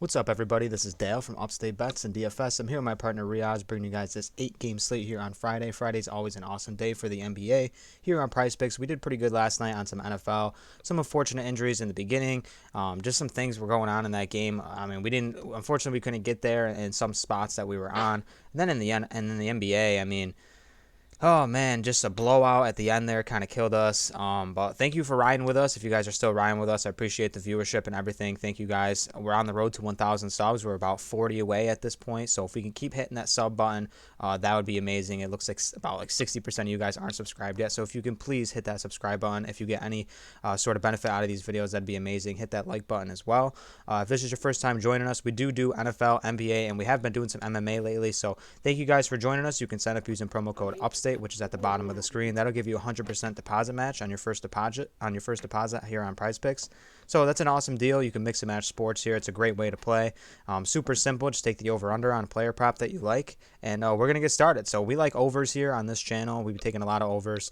What's up, everybody? This is Dale from Upstate Bets and DFS. I'm here with my partner Riaz, bringing you guys this 8-game slate here on Friday. Friday's always an awesome day for the NBA. Here on Prize Picks, we did pretty good last night on some NFL. Some unfortunate injuries in the beginning. Just some things were going on in that game. I mean, unfortunately, we couldn't get there in some spots that we were on. And then in the NBA, I mean, oh man, just a blowout at the end there kind of killed us. But thank you for riding with us. If you guys are still riding with us, I appreciate the viewership and everything. Thank you guys. We're on the road to 1,000 subs. We're about 40 away at this point. So if we can keep hitting that sub button, that would be amazing. It looks like about 60% of you guys aren't subscribed yet. So if you can please hit that subscribe button. If you get any sort of benefit out of these videos, that'd be amazing. Hit that like button as well. If this is your first time joining us, we do NFL, NBA, and we have been doing some MMA lately. So thank you guys for joining us. You can sign up using promo code UPSTATE, which is at the bottom of the screen. That'll give you a 100% deposit match on your first deposit here on Prize Picks. So that's an awesome deal. You can mix and match sports here. It's a great way to play. Super simple. Just take the over/under on a player prop that you like, and we're gonna get started. So we like overs here on this channel. We've been taking a lot of overs.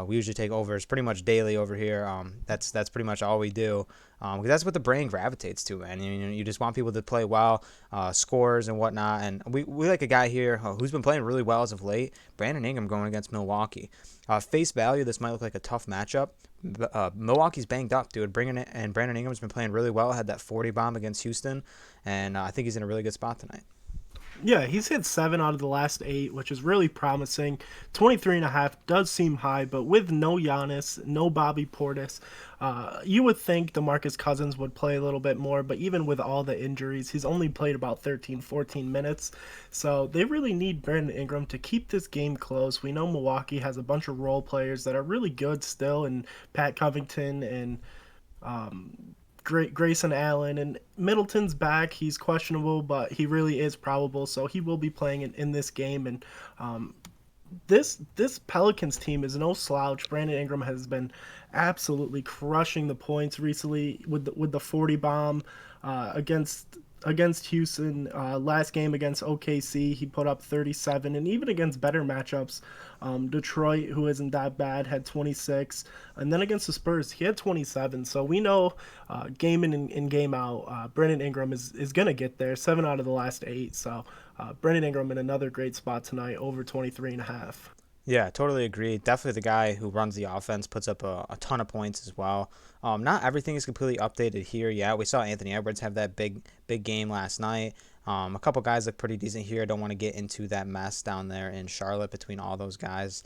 We usually take overs pretty much daily over here. That's pretty much all we do. Because that's what the brain gravitates to, man. You just want people to play well, scores and whatnot. And we like a guy here who's been playing really well as of late, Brandon Ingram going against Milwaukee. Face value, this might look like a tough matchup. Milwaukee's banged up, dude. Bringing it, and Brandon Ingram's been playing really well. Had that 40 bomb against Houston, and I think he's in a really good spot tonight. Yeah, he's hit 7 out of the last 8, which is really promising. 23.5 does seem high, but with no Giannis, no Bobby Portis, you would think DeMarcus Cousins would play a little bit more, but even with all the injuries, he's only played about 13, 14 minutes. So they really need Brandon Ingram to keep this game close. We know Milwaukee has a bunch of role players that are really good still, and Pat Covington and Grayson Allen, and Middleton's back. He's questionable, but he really is probable, so he will be playing in this game. And this Pelicans team is no slouch. Brandon Ingram has been absolutely crushing the points recently with the 40 bomb against Houston. Last game against OKC, he put up 37, and even against better matchups, Detroit, who isn't that bad, had 26, and then against the Spurs, he had 27. So we know game in and game out, Brandon Ingram is going to get there. 7 out of the last 8. So Brandon Ingram in another great spot tonight, over 23.5. Yeah, totally agree. Definitely the guy who runs the offense, puts up a ton of points as well. Not everything is completely updated here yet. We saw Anthony Edwards have that big game last night. A couple guys look pretty decent here. Don't want to get into that mess down there in Charlotte between all those guys.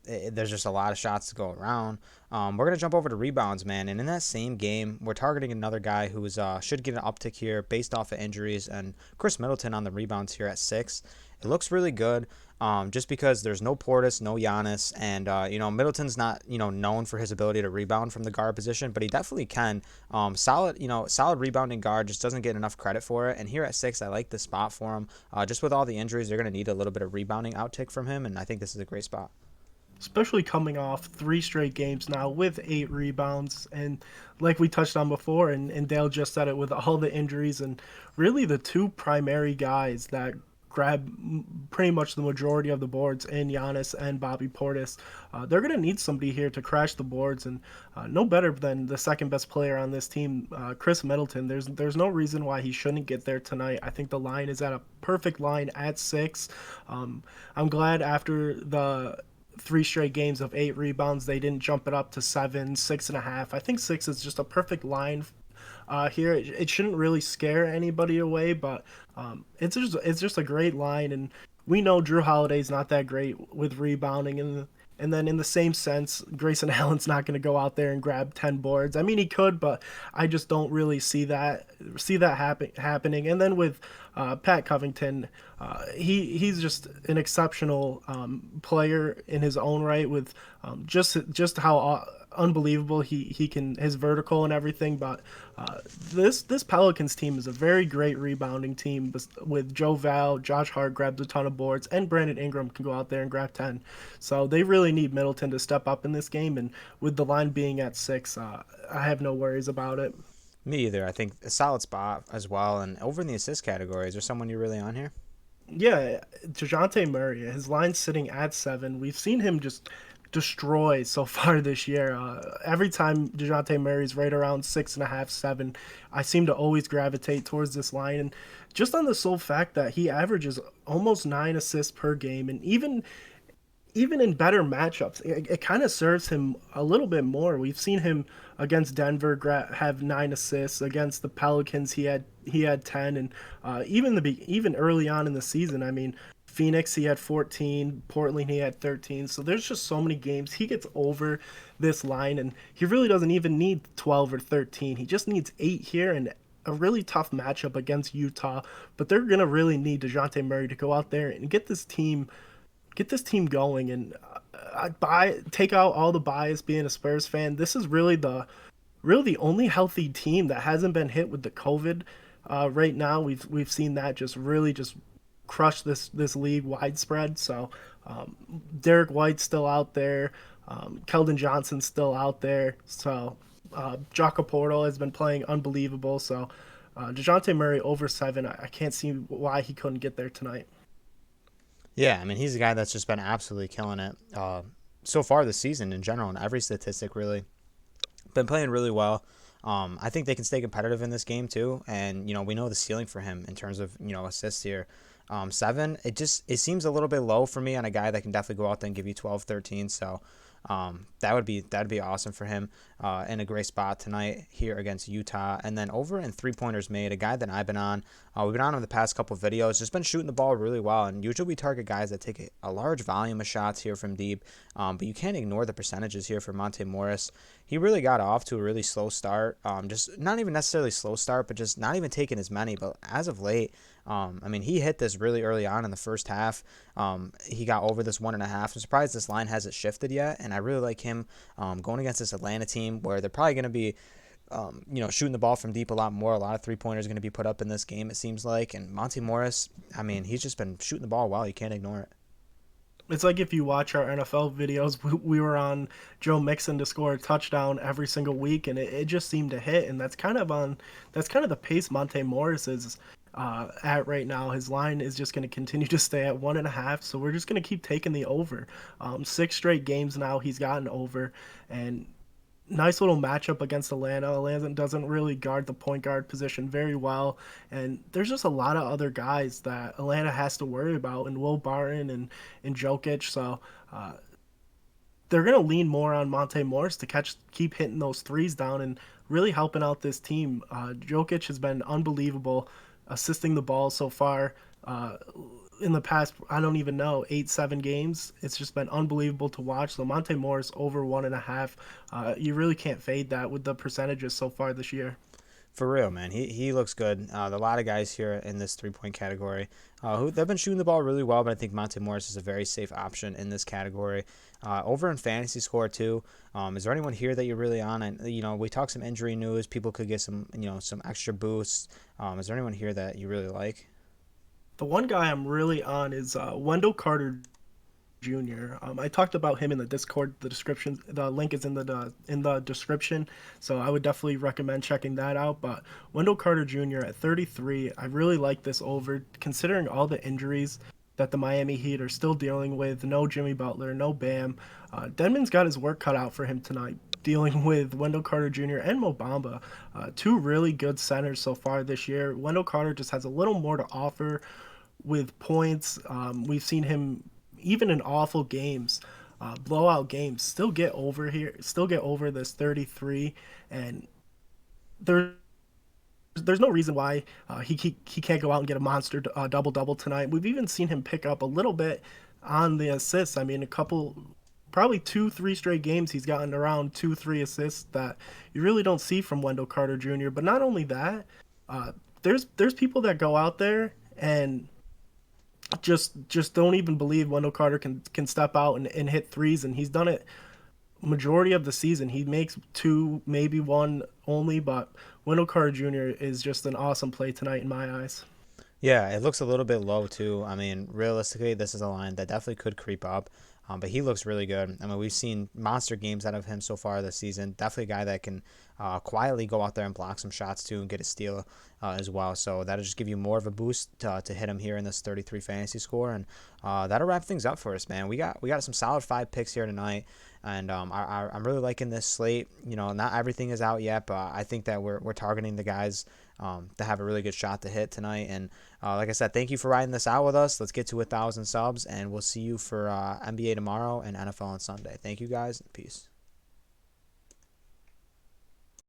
There's just a lot of shots to go around. We're going to jump over to rebounds, man. And in that same game, we're targeting another guy who should get an uptick here based off of injuries. And Chris Middleton on the rebounds here at 6. It looks really good. Just because there's no Portis, no Giannis, and Middleton's not known for his ability to rebound from the guard position, but he definitely can. Solid rebounding guard, just doesn't get enough credit for it. And here at 6, I like the spot for him. Just with all the injuries, they're going to need a little bit of rebounding outtake from him, and I think this is a great spot. Especially coming off 3 straight games now with 8 rebounds. And like we touched on before, and Dale just said it, with all the injuries, and really the 2 primary guys that grab pretty much the majority of the boards in Giannis and Bobby Portis. They're going to need somebody here to crash the boards, and no better than the second best player on this team, Chris Middleton. There's no reason why he shouldn't get there tonight. I think the line is at a perfect line at 6. I'm glad after the 3 straight games of 8 rebounds, they didn't jump it up to 7, 6.5. I think 6 is just a perfect line here. It shouldn't really scare anybody away, but it's just a great line, and we know Drew Holiday's not that great with rebounding, and then in the same sense, Grayson Allen's not going to go out there and grab 10 boards. I mean, he could, but I just don't really see that happening. And then with Pat Covington, he's just an exceptional player in his own right, with just how unbelievable he can, his vertical and everything. But this Pelicans team is a very great rebounding team with Joe Val. Josh Hart grabs a ton of boards, and Brandon Ingram can go out there and grab 10. So they really need Middleton to step up in this game, and with the line being at 6, I have no worries about it. Me either. I think a solid spot as well. And over in the assist category, is there someone you're really on here? Yeah, Dejounte Murray, his line's sitting at 7. We've seen him just destroyed so far this year. Every time Dejounte Murray's right around 6.5, 7, I seem to always gravitate towards this line. And just on the sole fact that he averages almost 9 assists per game, and even in better matchups, it kind of serves him a little bit more. We've seen him against Denver have 9 assists. Against the Pelicans, he had 10, and even early on in the season, I mean, Phoenix he had 14, Portland he had 13. So there's just so many games he gets over this line, and he really doesn't even need 12 or 13. He just needs 8 here, and a really tough matchup against Utah. But they're gonna really need Dejounte Murray to go out there and get this team going, and take out all the bias being a Spurs fan. This is really the only healthy team that hasn't been hit with the COVID right now. We've seen that just crush this league widespread. So Derek White's still out there, Keldon Johnson's still out there. So Jaka Portal has been playing unbelievable. So Dejounte Murray over 7. I can't see why he couldn't get there tonight. Yeah, I mean, he's a guy that's just been absolutely killing it so far this season in general, in every statistic, really. Been playing really well. I think they can stay competitive in this game, too. And, we know the ceiling for him in terms of, assists here. 7, it seems a little bit low for me on a guy that can definitely go out there and give you 12, 13. So that'd be awesome for him in a great spot tonight here against Utah. And then over in 3-pointers made, a guy that I've been on. We've been on him the past couple of videos. Just been shooting the ball really well. And usually we target guys that take a large volume of shots here from deep. But you can't ignore the percentages here for Monte Morris. He really got off to a really slow start. Just not even necessarily slow start, but just not even taking as many. But as of late, I mean, he hit this really early on in the first half. He got over this 1.5. I'm surprised this line hasn't shifted yet, and I really like him going against this Atlanta team where they're probably going to be, shooting the ball from deep a lot more. A lot of 3-pointers are going to be put up in this game, it seems like. And Monte Morris, I mean, he's just been shooting the ball well. You can't ignore it. It's like if you watch our NFL videos, we were on Joe Mixon to score a touchdown every single week, and it just seemed to hit. And that's kind of the pace Monte Morris is at right now. His line is just going to continue to stay at 1.5, so we're just going to keep taking the over. 6 straight games now he's gotten over, and nice little matchup against Atlanta. Atlanta doesn't really guard the point guard position very well, and there's just a lot of other guys that Atlanta has to worry about, and Will Barton and Jokic. So they're gonna lean more on Monte Morris to keep hitting those threes down and really helping out this team. Jokic has been unbelievable, assisting the ball so far. In the past, I don't even know, 8, 7 games. It's just been unbelievable to watch. So Monte Morris over 1.5. You really can't fade that with the percentages so far this year. For real, man. He looks good. A lot of guys here in this 3-point category who they've been shooting the ball really well, but I think Monte Morris is a very safe option in this category. Over in fantasy score too, is there anyone here that you're really on? And we talk some injury news. People could get some extra boosts. Is there anyone here that you really like? The one guy I'm really on is Wendell Carter Jr. I talked about him in the Discord. The description, the link is in the description, so I would definitely recommend checking that out. But Wendell Carter Jr. at 33, I really like this over, considering all the injuries that the Miami Heat are still dealing with. No Jimmy Butler, no Bam. Denman's got his work cut out for him tonight, dealing with Wendell Carter Jr. and Mo Bamba, two really good centers so far this year. Wendell Carter just has a little more to offer with points. We've seen him even in awful games, blowout games, still get over this 33, and there's no reason why he can't go out and get a monster double double tonight. We've even seen him pick up a little bit on the assists. I mean, probably 2, 3 straight games he's gotten around 2, 3 assists that you really don't see from Wendell Carter Jr. But not only that, there's people that go out there and just don't even believe Wendell Carter can step out and hit threes, and he's done it majority of the season. He makes 2, maybe 1 only, but Wendell Carter Jr. is just an awesome play tonight in my eyes. Yeah, it looks a little bit low too. I mean, realistically, this is a line that definitely could creep up. But he looks really good. I mean, we've seen monster games out of him so far this season. Definitely a guy that can quietly go out there and block some shots too and get a steal as well. So that'll just give you more of a boost to hit him here in this 33 fantasy score. And that'll wrap things up for us, man. We got some solid 5 picks here tonight. And I'm really liking this slate. You know, not everything is out yet, but I think that we're targeting the guys to have a really good shot to hit tonight. And like I said, thank you for riding this out with us. Let's get to 1,000 subs, and we'll see you for NBA tomorrow and NFL on Sunday. Thank you guys, and peace.